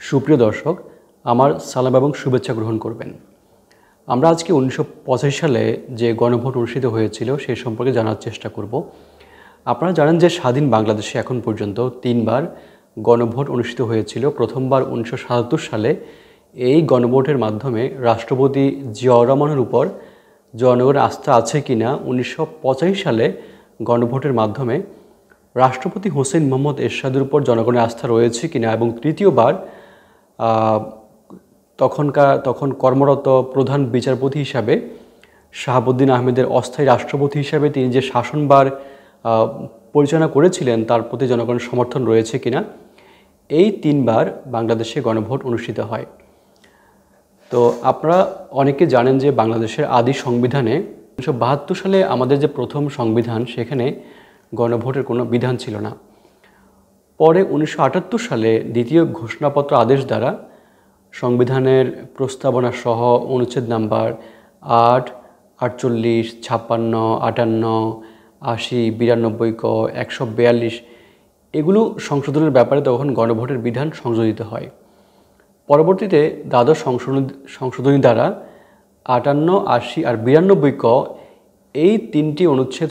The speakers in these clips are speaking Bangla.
সুপ্রিয় দর্শক, আমার সালাম এবং শুভেচ্ছা গ্রহণ করবেন। আমরা আজকে 1985 সালে যে গণভোট অনুষ্ঠিত হয়েছিল সে সম্পর্কে জানার চেষ্টা করব। আপনারা জানেন যে স্বাধীন বাংলাদেশে এখন পর্যন্ত 3 বার গণভোট অনুষ্ঠিত হয়েছিল। প্রথমবার 1977 সালে এই গণভোটের মাধ্যমে রাষ্ট্রপতি জিয়াউর রহমানের উপর জনগণের আস্থা আছে কিনা 1985 সালে গণভোটের মাধ্যমে রাষ্ট্রপতি হোসেন মোহাম্মদ এরশাদের উপর জনগণের আস্থা রয়েছে কিনা, এবং তৃতীয়বার তখন কর্মরত প্রধান বিচারপতি হিসাবে শাহাবুদ্দিন আহমেদের অস্থায়ী রাষ্ট্রপতি হিসাবে তিনি যে শাসনভার পরিচালনা করেছিলেন তার প্রতি জনগণের সমর্থন রয়েছে কিনা, এই 3 বার বাংলাদেশে গণভোট অনুষ্ঠিত হয়। তো আপনারা অনেকে জানেন যে বাংলাদেশের আদি সংবিধানে 1972 সালে আমাদের যে প্রথম সংবিধান, সেখানে গণভোটের কোনো বিধান ছিল না। পরে 1978 সালে দ্বিতীয় ঘোষণাপত্র আদেশ দ্বারা সংবিধানের প্রস্তাবনা সহ অনুচ্ছেদ নাম্বার 8, 48, 56, 58, 80, 92 ক, 142 এগুলো সংশোধনের ব্যাপারে তখন গণভোটের বিধান সংযোজিত হয়। পরবর্তীতে দ্বাদশ সংশোধনী দ্বারা 58, 80 আর 92 ক এই 3টি অনুচ্ছেদ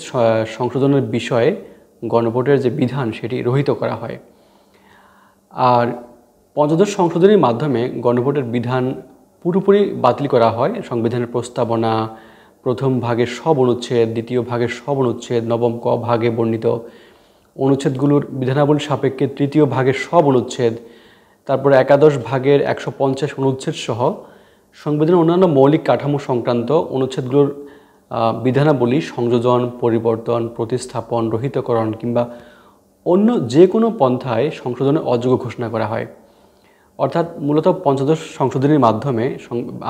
সংশোধনের বিষয়ে গণভোটের যে বিধান সেটি রহিত করা হয়। আর পঞ্চদশ সংশোধনীর মাধ্যমে গণভোটের বিধান পুরোপুরি বাতিল করা হয়। সংবিধানের প্রস্তাবনা প্রথম ভাগের সব অনুচ্ছেদ, দ্বিতীয় ভাগের সব অনুচ্ছেদ, নবম ক ভাগে বর্ণিত অনুচ্ছেদগুলোর বিধানাবলী সাপেক্ষে তৃতীয় ভাগের সব অনুচ্ছেদ, তারপরে একাদশ ভাগের 150 অনুচ্ছেদ সহ সংবিধানের অন্যান্য মৌলিক কাঠামো সংক্রান্ত অনুচ্ছেদগুলোর বিধানাবলী সংযোজন, পরিবর্তন, প্রতিস্থাপন, রহিতকরণ কিংবা অন্য যে কোনো পন্থায় সংশোধনের অযোগ্য ঘোষণা করা হয়। অর্থাৎ মূলত পঞ্চদশ সংশোধনীর মাধ্যমে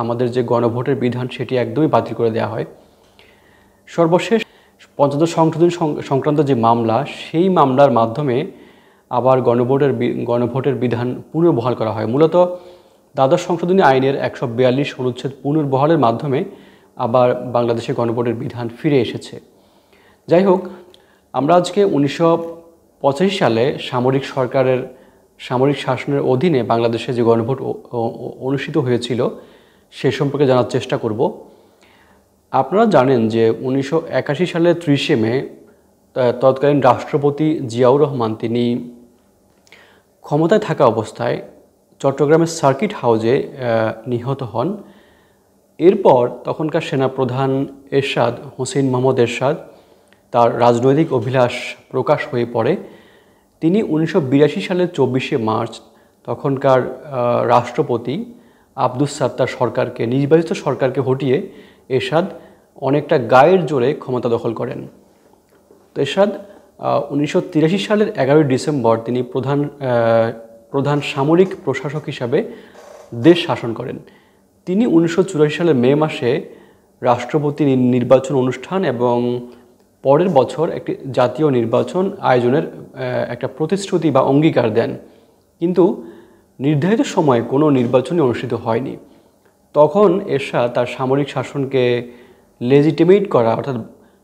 আমাদের যে গণভোটের বিধান সেটি একদমই বাতিল করে দেওয়া হয়। সর্বশেষ পঞ্চদশ সংশোধনী সংক্রান্ত যে মামলা, সেই মামলার মাধ্যমে আবার গণভোটের বিধান পুনর্বহাল করা হয়। মূলত দ্বাদশ সংশোধনী আইনের 142 অনুচ্ছেদ পুনর্বহালের মাধ্যমে আবার বাংলাদেশে গণভোটের বিধান ফিরে এসেছে। যাই হোক, আমরা আজকে 1985 সালে সামরিক শাসনের অধীনে বাংলাদেশে যে গণভোট অনুষ্ঠিত হয়েছিল সে সম্পর্কে জানার চেষ্টা করব। আপনারা জানেন যে 1981 সালের 30 মে তৎকালীন রাষ্ট্রপতি জিয়াউর রহমান তিনি ক্ষমতায় থাকা অবস্থায় চট্টগ্রামের সার্কিট হাউসে নিহত হন। এরপর তখনকার সেনাপ্রধান হোসেন মোহাম্মদ এরশাদ তার রাজনৈতিক অভিলাষ প্রকাশ হয়ে পড়ে। তিনি 1982 সালের 24শে মার্চ তখনকার রাষ্ট্রপতি আব্দুস সাত্তার সরকারকে, নির্বাচিত সরকারকে হটিয়ে এরশাদ অনেকটা গায়ের জোরে ক্ষমতা দখল করেন। তো এরশাদ 1983 সালের 11 ডিসেম্বর তিনি প্রধান সামরিক প্রশাসক হিসাবে দেশ শাসন করেন। তিনি 1984 সালের মে মাসে রাষ্ট্রপতি নির্বাচন অনুষ্ঠান এবং পরের বছর একটি জাতীয় নির্বাচন আয়োজনের একটা প্রতিশ্রুতি বা অঙ্গীকার দেন, কিন্তু নির্ধারিত সময়ে কোনো নির্বাচনই অনুষ্ঠিত হয়নি। তখন এরশাদ তার সামরিক শাসনকে লেজিটিমেট করা অর্থাৎ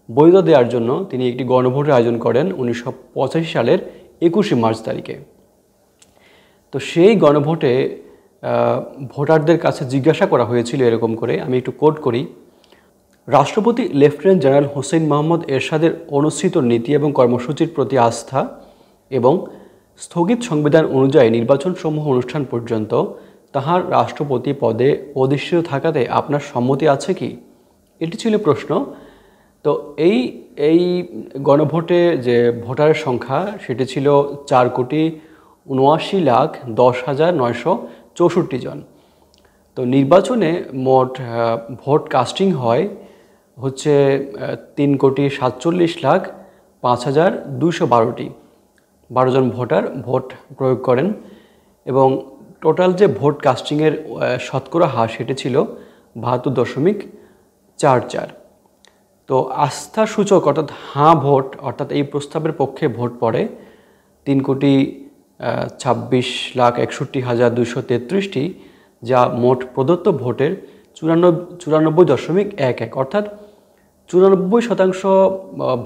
বৈধতা দেওয়ার জন্য তিনি একটি গণভোটের আয়োজন করেন 1985 সালের 21শে মার্চ তারিখে। তো সেই গণভোটে ভোটারদের কাছে জিজ্ঞাসা করা হয়েছিল এরকম করে, আমি একটু কোট করি: রাষ্ট্রপতি লেফটেন্যান্ট জেনারেল হোসেন মোহাম্মদ এরশাদের অনুসৃত নীতি এবং কর্মসূচির প্রতি আস্থা এবং স্থগিত সংবিধান অনুযায়ী নির্বাচনসমূহ অনুষ্ঠান পর্যন্ত তাহার রাষ্ট্রপতি পদে অধিষ্ঠিত থাকাতে আপনার সম্মতি আছে কি? এটি ছিল প্রশ্ন। তো এই গণভোটে যে ভোটারের সংখ্যা সেটি ছিল 4,79,10,964 জন। তো নির্বাচনে মোট ভোট কাস্টিং হয় হচ্ছে 3,47,05,212টি। 12 জন ভোটার ভোট প্রয়োগ করেন এবং টোটাল যে ভোট কাস্টিংয়ের শতকরা হার সেটি ছিল 72.44। তো আস্থা সূচক অর্থাৎ হাঁ ভোট অর্থাৎ এই প্রস্তাবের পক্ষে ভোট পড়ে 3,26,61,233টি, যা মোট প্রদত্ত ভোটের 94.11 অর্থাৎ 94%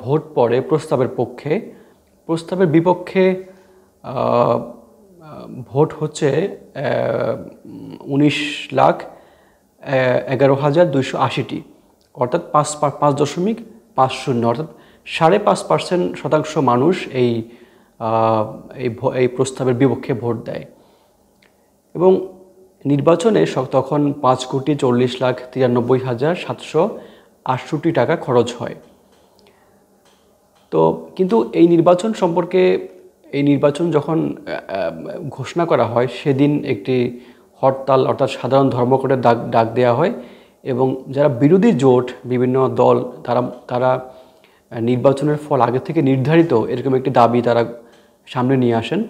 ভোট পড়ে প্রস্তাবের পক্ষে। প্রস্তাবের বিপক্ষে ভোট হচ্ছে 19,11,280টি, অর্থাৎ 5.50, অর্থাৎ 5.5% মানুষ এই প্রস্তাবের বিপক্ষে ভোট দেয়। এবং নির্বাচনে তখন 5,40,93,768 টাকা খরচ হয়। তো কিন্তু এই নির্বাচন যখন ঘোষণা করা হয়, সেদিন একটি হরতাল অর্থাৎ সাধারণ ধর্মঘটের ডাক দেওয়া হয় এবং যারা বিরোধী জোট বিভিন্ন দল তারা নির্বাচনের ফল আগে থেকে নির্ধারিত এরকম একটি দাবি তারা সামনে নিয়ে আসেন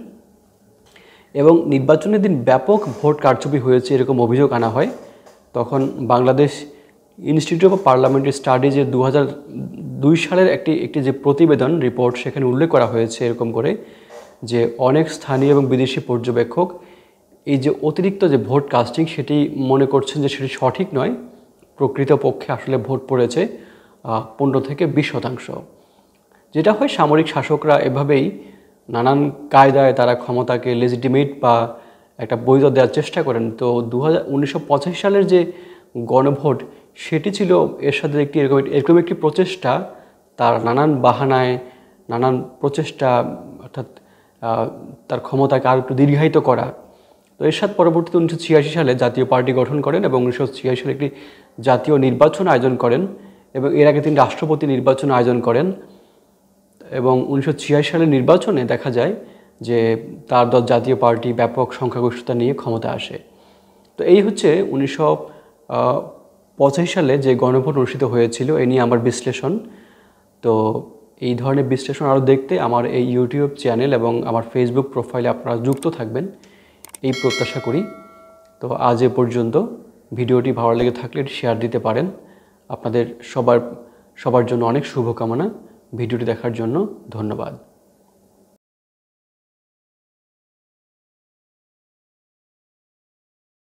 এবং নির্বাচনের দিন ব্যাপক ভোট কারচুপি হয়েছে এরকম অভিযোগ আনা হয়। তখন বাংলাদেশ ইনস্টিটিউট অফ পার্লামেন্টারি স্টাডিজে 2002 সালের একটি যে প্রতিবেদন রিপোর্ট, সেখানে উল্লেখ করা হয়েছে এরকম করে যে অনেক স্থানীয় এবং বিদেশি পর্যবেক্ষক এই যে অতিরিক্ত যে ভোট কাস্টিং সেটি মনে করছেন যে সেটি সঠিক নয়। প্রকৃতপক্ষে আসলে ভোট পড়েছে 15-20%। যেটা হয়, সামরিক শাসকরা এভাবেই নানান কায়দায় তারা ক্ষমতাকে লেজিটিমেট বা একটা বৈধ দেওয়ার চেষ্টা করেন। তো 1985 সালের যে গণভোট, সেটি ছিল এর সাথে এরকম একটি প্রচেষ্টা, তার নানান বাহানায় নানান প্রচেষ্টা, অর্থাৎ তার ক্ষমতাকে আরও একটু দীর্ঘায়িত করা। তো এরশাদ পরবর্তীতে 1986 সালে জাতীয় পার্টি গঠন করেন এবং 1986 সালে একটি জাতীয় নির্বাচন আয়োজন করেন এবং এর আগে তিনি রাষ্ট্রপতি নির্বাচন আয়োজন করেন এবং 1986 সালের নির্বাচনে দেখা যায় যে তার দল জাতীয় পার্টি ব্যাপক সংখ্যাগরিষ্ঠতা নিয়ে ক্ষমতা আসে। তো এই হচ্ছে 1985 সালে যে গণভোট অনুষ্ঠিত হয়েছিল, এ নিয়ে আমার বিশ্লেষণ। তো এই ধরনের বিশ্লেষণ আরও দেখতে আমার এই ইউটিউব চ্যানেল এবং আমার ফেসবুক প্রোফাইলে আপনারা যুক্ত থাকবেন, এই প্রত্যাশা করি। তো আজ এ পর্যন্ত। ভিডিওটি ভালো লেগে থাকলে শেয়ার দিতে পারেন। আপনাদের সবার জন্য অনেক শুভকামনা। ভিডিওটি দেখার জন্য ধন্যবাদ।